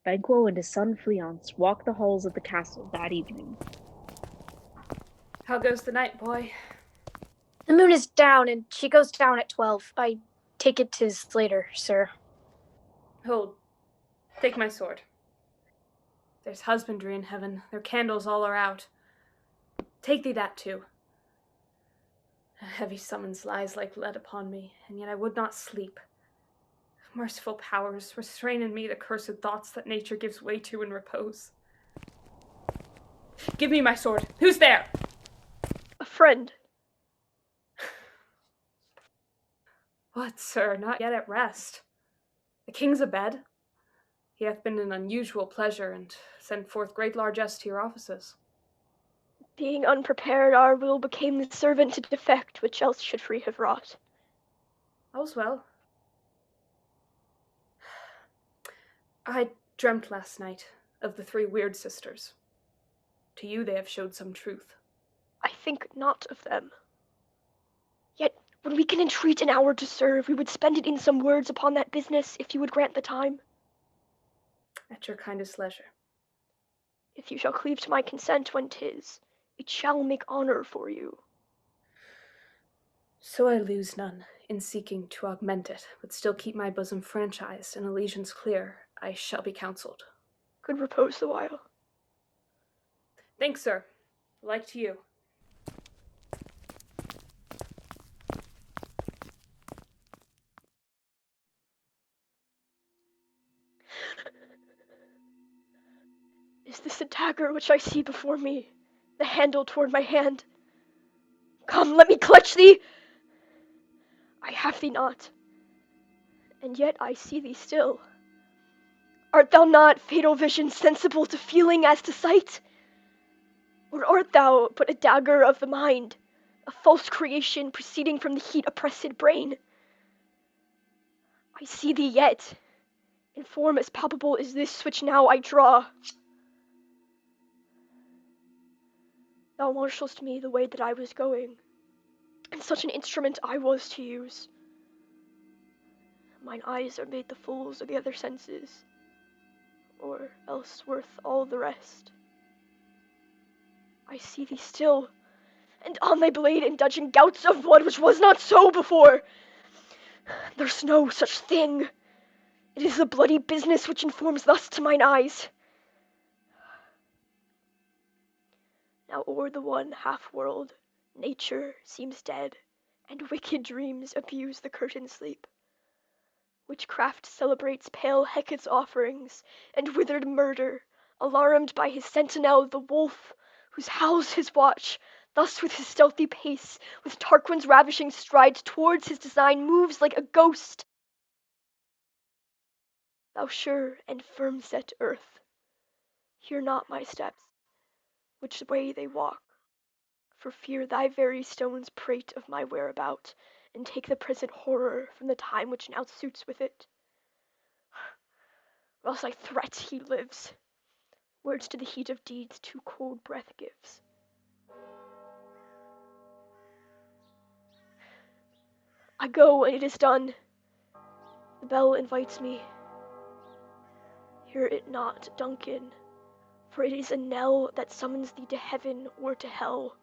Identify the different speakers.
Speaker 1: Banquo and his son Fleance walked the halls of the castle that evening.
Speaker 2: How goes the night, boy?
Speaker 3: The moon is down, and she goes down at 12. I take it 'tis later, sir.
Speaker 2: Hold. Take my sword. There's husbandry in heaven. Their candles all are out. Take thee that too. A heavy summons lies like lead upon me, and yet I would not sleep. Merciful powers, restrain in me the cursed thoughts that nature gives way to in repose. Give me my sword. Who's there?
Speaker 4: A friend.
Speaker 2: What, sir? Not yet at rest. The king's abed. He hath been an unusual pleasure, and sent forth great largesse to your offices.
Speaker 4: Being unprepared, our will became the servant to defect, which else should free have wrought.
Speaker 2: All's well. I dreamt last night of the three weird sisters. To you they have showed some truth.
Speaker 4: I think not of them. Yet, when we can entreat an hour to serve, we would spend it in some words upon that business, if you would grant the time.
Speaker 2: At your kindest leisure.
Speaker 4: If you shall cleave to my consent when 'tis, it shall make honor for you.
Speaker 2: So I lose none in seeking to augment it, but still keep my bosom franchised and allegiance clear, I shall be counselled.
Speaker 4: Good repose the while.
Speaker 2: Thanks, sir. Like to you.
Speaker 4: Is this a dagger which I see before me, the handle toward my hand? Come, let me clutch thee! I have thee not, and yet I see thee still. Art thou not, fatal vision, sensible to feeling as to sight? Or art thou but a dagger of the mind, a false creation proceeding from the heat-oppressed brain? I see thee yet, in form as palpable as this which now I draw. Thou marshall'st me the way that I was going, and such an instrument I was to use. Mine eyes are made the fools of the other senses, or else worth all the rest. I see thee still, and on thy blade indulging gouts of blood which was not so before. There's no such thing. It is the bloody business which informs thus to mine eyes. Now o'er the one half-world, nature seems dead, and wicked dreams abuse the curtained sleep. Witchcraft celebrates pale Hecate's offerings, and withered murder, alarmed by his sentinel, the wolf, whose howls his watch, thus with his stealthy pace, with Tarquin's ravishing strides towards his design, moves like a ghost. Thou sure and firm-set earth, hear not my steps, which way they walk, for fear thy very stones prate of my whereabout, and take the present horror from the time which now suits with it. Or else I threat he lives. Words to the heat of deeds too cold breath gives. I go, and it is done. The bell invites me. Hear it not, Duncan, for it is a knell that summons thee to heaven or to hell.